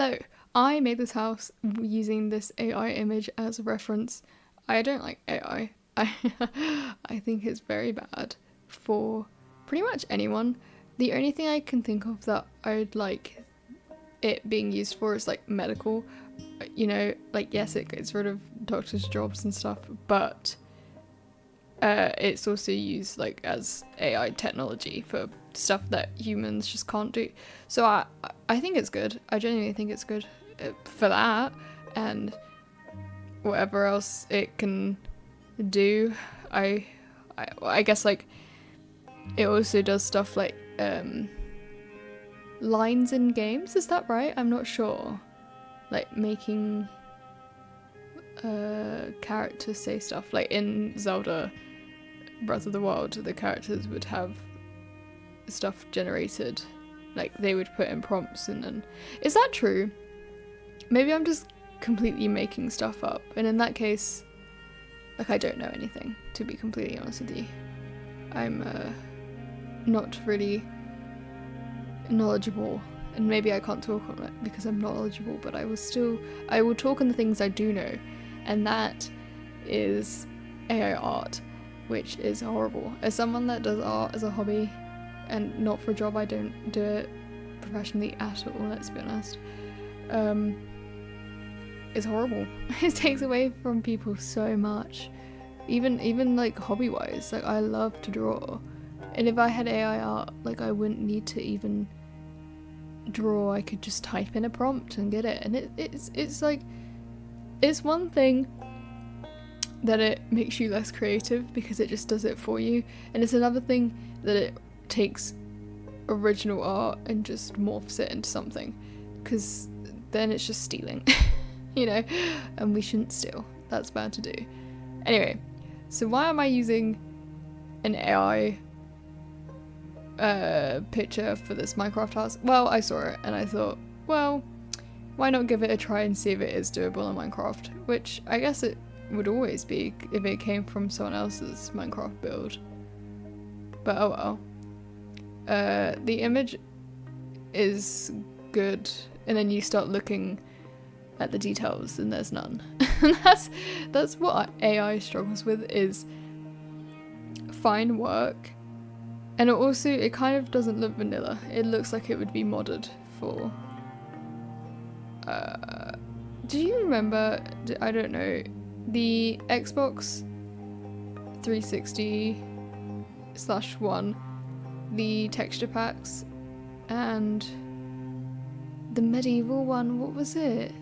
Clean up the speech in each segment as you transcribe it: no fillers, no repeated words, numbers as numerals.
Hello, I made this house using this AI image as a reference. I don't like AI. I think it's very bad for pretty much anyone. The only thing I can think of that I'd like it being used for is like medical. Like yes, it gets rid of doctors' jobs and stuff, but it's also used like as AI technology for stuff that humans just can't do. So I think it's good. I genuinely think it's good for that, and whatever else it can do. I guess like it also does stuff like lines in games. Is that right? I'm not sure. Like making characters say stuff. Like in Zelda Breath of the Wild, the characters would have stuff generated. Like they would put in prompts and then... Is that true? Maybe I'm just completely making stuff up. And in that case, like I don't know anything, to be completely honest with you. I'm not really knowledgeable. And maybe I can't talk on it because I'm not knowledgeable, but I will talk on the things I do know. And that is AI art, which is horrible. As someone that does art as a hobby and not for a job, I don't do it professionally at all, let's be honest. It's horrible. It takes away from people so much. Even like hobby wise, like I love to draw. And if I had AI art, like I wouldn't need to even draw. I could just type in a prompt and get it. And it's like, it's one thing that it makes you less creative because it just does it for you, and it's another thing that it takes original art and just morphs it into something, because then it's just stealing. And we shouldn't steal. That's bad to do. Anyway, so why am I using an AI picture for this Minecraft house? Well, I saw it and I thought, well, why not give it a try and see if it is doable in Minecraft, which I guess it would always be if it came from someone else's Minecraft build. But oh well. The image is good, and then you start looking at the details and there's none. that's what AI struggles with, is fine work. And it kind of doesn't look vanilla. It looks like it would be modded for do you remember, I don't know, the Xbox 360/1, the texture packs, and the medieval one, what was it?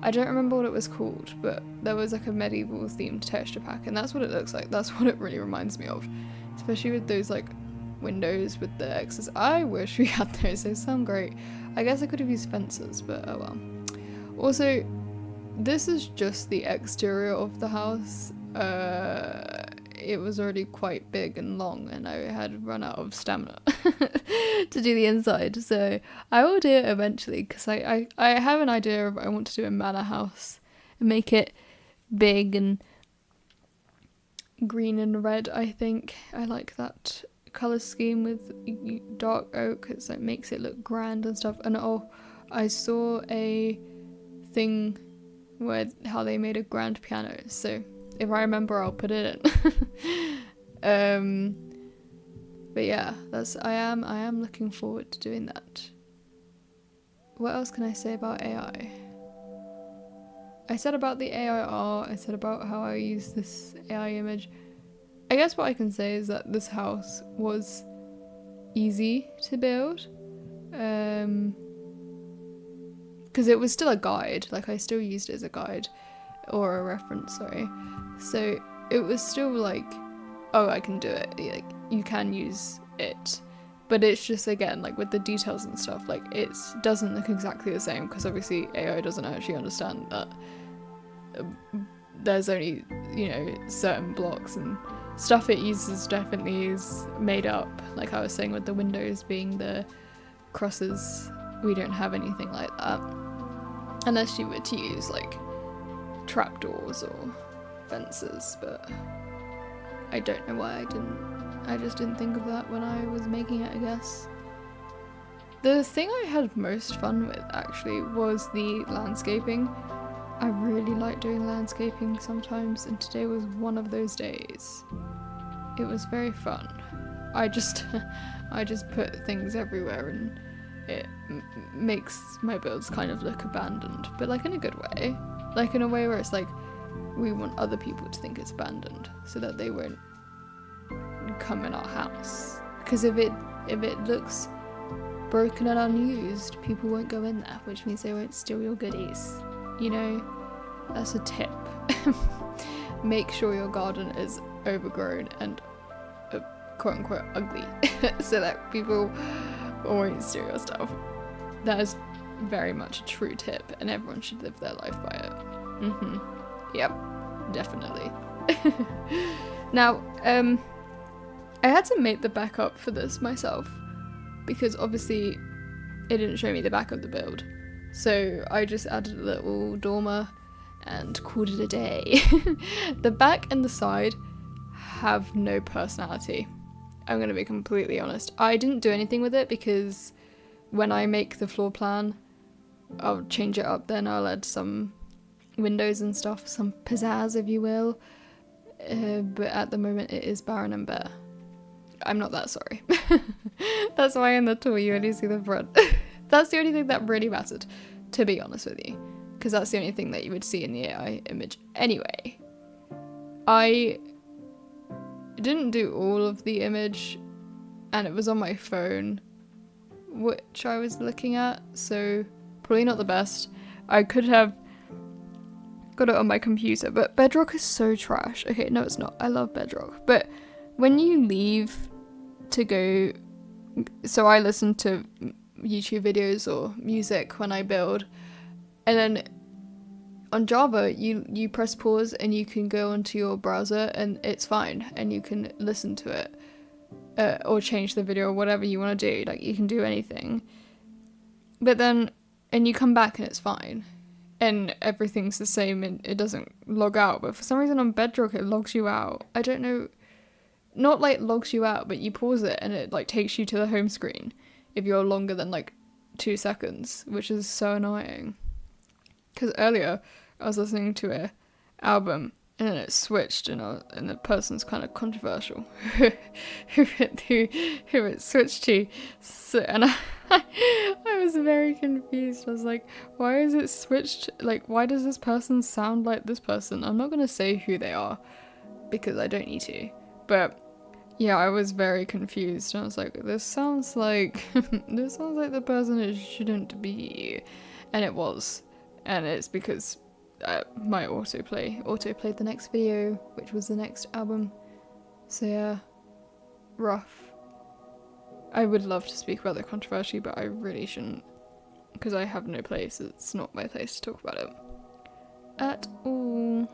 I don't remember what it was called, but there was like a medieval themed texture pack, and that's what it looks like. That's what it really reminds me of, especially with those like windows with the X's. I wish we had those. They sound great. I guess I could have used fences, but oh well. Also, this is just the exterior of the house. It was already quite big and long, and I had run out of stamina to do the inside. So I will do it eventually, because I have an idea of I want to do a manor house and make it big and green and red. I think I like that color scheme with dark oak. It's like makes it look grand and stuff. And I saw a thing where how they made a grand piano, so if I remember I'll put it in. But yeah, I am looking forward to doing that. What else can I say about AI? I said about the AI art, I said about how I use this AI image. I guess what I can say is that this house was easy to build. Because it was still a guide, like I still used it as a guide, or a reference, sorry. So it was still like, oh, I can do it, like you can use it. But it's just, again, like with the details and stuff, like it doesn't look exactly the same, because obviously AI doesn't actually understand that there's only, certain blocks, and stuff it uses definitely is made up. Like I was saying with the windows being the crosses, we don't have anything like that. Unless you were to use like trapdoors or fences, but I don't know why I just didn't think of that when I was making it, I guess. The thing I had most fun with actually was the landscaping. I really like doing landscaping sometimes, and today was one of those days. It was very fun. I just put things everywhere, and it makes my builds kind of look abandoned, but like in a good way. Like in a way where it's like, we want other people to think it's abandoned so that they won't come in our house. Because if it looks broken and unused, people won't go in there, which means they won't steal your goodies. You know, that's a tip. Make sure your garden is overgrown and quote unquote ugly so that people won't steal your stuff. That is very much a true tip, and everyone should live their life by it. Yep, definitely. Now, I had to make the backup for this myself, because obviously it didn't show me the back of the build. So I just added a little dormer and called it a day. The back and the side have no personality. I'm going to be completely honest. I didn't do anything with it because when I make the floor plan, I'll change it up then. I'll add some windows and stuff, some pizzazz if you will. But at the moment it is barren and bare. I'm not that sorry. That's why in the tour you only see the front. That's the only thing that really mattered, to be honest with you. Because that's the only thing that you would see in the AI image. Anyway, I didn't do all of the image, and it was on my phone, which I was looking at, so probably not the best. I could have got it on my computer, but Bedrock is so trash. Okay, no it's not. I love Bedrock. But when you leave to go... So I listen to YouTube videos or music when I build, and then on Java you press pause and you can go onto your browser and it's fine, and you can listen to it or change the video or whatever you want to do. Like, you can do anything, but then and you come back and it's fine and everything's the same and it doesn't log out. But for some reason on Bedrock it logs you out. I don't know, not like logs you out, but you pause it and it like takes you to the home screen if you're longer than like 2 seconds, which is so annoying. Because earlier I was listening to a album and then it switched, and the person's kind of controversial who it switched to. So, and I was very confused. I was like, why is it switched? Like, why does this person sound like this person? I'm not gonna say who they are because I don't need to. But yeah, I was very confused. I was like, this sounds like the person it shouldn't be, and it was. And it's because my auto-played the next video, which was the next album. So yeah, rough. I would love to speak about the controversy, but I really shouldn't, because I have no place. It's not my place to talk about it at all.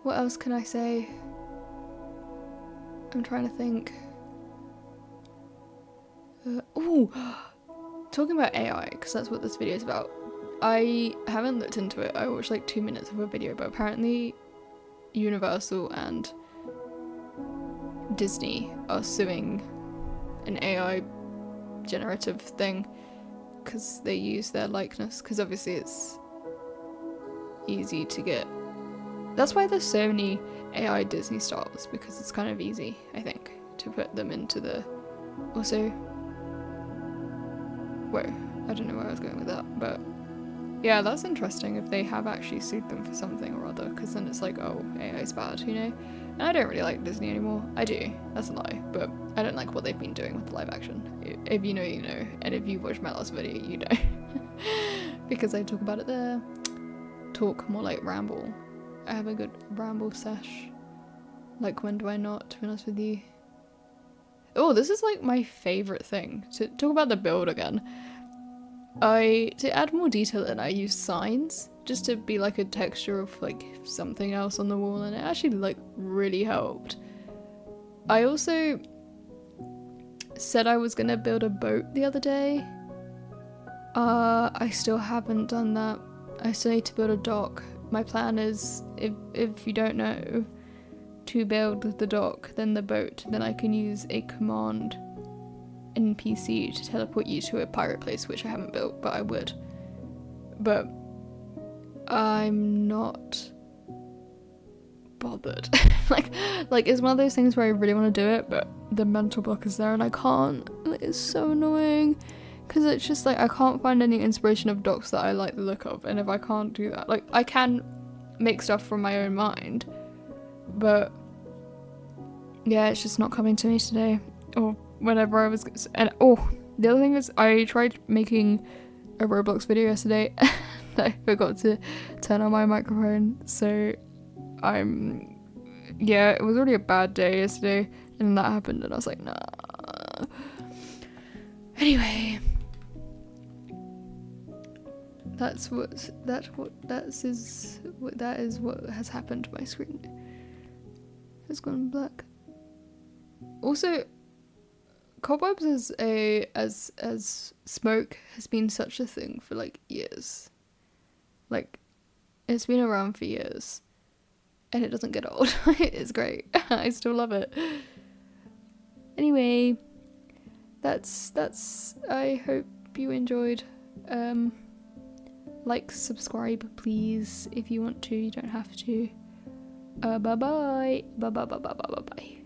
What else can I say? I'm trying to think. Talking about AI, because that's what this video is about. I haven't looked into it. I watched like 2 minutes of a video, but apparently Universal and Disney are suing an AI generative thing because they use their likeness, because obviously it's easy to get. That's why there's so many AI Disney stars, because it's kind of easy, I think, to put them into the... Also... Whoa, I don't know where I was going with that, but yeah, that's interesting if they have actually sued them for something or other, because then it's like, oh, AI's bad, you know? And I don't really like Disney anymore. I do, that's a lie, but I don't like what they've been doing with the live action. If you know, you know, and if you watched my last video, you know. Because I talk about it there. Talk, more like ramble. I have a good ramble sesh. Like, when do I not, to be honest with you? Oh, this is like my favourite thing. To talk about the build again. To add more detail in, I use signs, just to be like a texture of like something else on the wall, and it actually like really helped. I also said I was gonna build a boat the other day. I still haven't done that. I still need to build a dock. My plan is, if you don't know, to build the dock, then the boat, then I can use a command NPC to teleport you to a pirate place, which I haven't built, but I would. But I'm not bothered. like it's one of those things where I really want to do it, but the mental block is there and I can't. It's so annoying, because it's just like I can't find any inspiration of docks that I like the look of, and if I can't do that, like I can make stuff from my own mind, but yeah, it's just not coming to me today or whenever I was. And the other thing is, I tried making a Roblox video yesterday and I forgot to turn on my microphone, so it was already a bad day yesterday, and that happened, and I was like, nah. Anyway, that is what has happened to my screen. It's gone black. Also, cobwebs as smoke has been such a thing for like years. Like, it's been around for years, and it doesn't get old. It's great. I still love it. Anyway, that's I hope you enjoyed. Like, subscribe please if you want to. You don't have to. Bye bye. Bye bye bye bye bye bye bye.